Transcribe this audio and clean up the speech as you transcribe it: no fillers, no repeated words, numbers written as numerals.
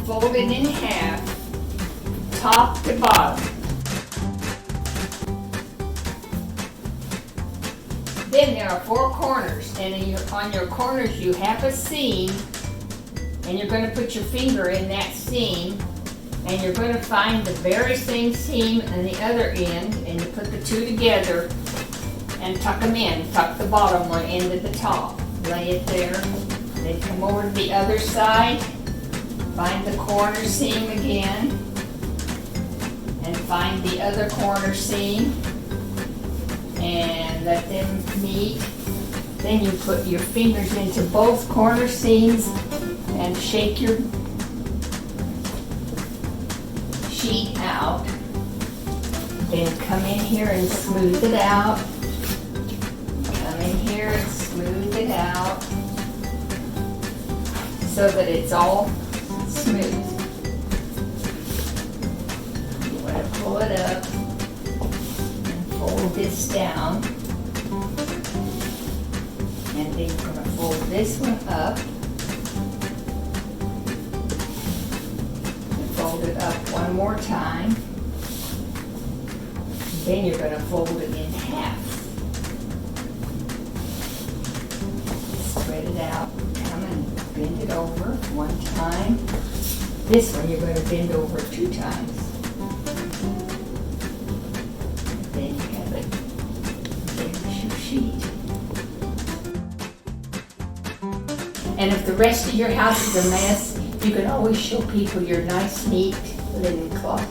fold it in half, top to bottom. Then there are 4 corners, and on your corners you have a seam, and you're going to put your finger in that seam, and you're going to find the very same seam on the other end, and you put the two together and tuck them in. Tuck the bottom one into the top. Lay it there. Then come over to the other side, find the corner seam again, and find the other corner seam, and let them meet. Then you put your fingers into both corner seams and shake your sheet out. Then come in here and smooth it out. Come in here and smooth it out so that it's all smooth. You want to pull it up and fold this down. And then you're going to fold this one up. And fold it up one more time. Then you're going to fold it in half. Spread it out. Come and bend it over one time. This one you're going to bend over 2 times. Then you have it. There's your sheet. And if the rest of your house is a mess, you can always show people your nice, neat linen closet.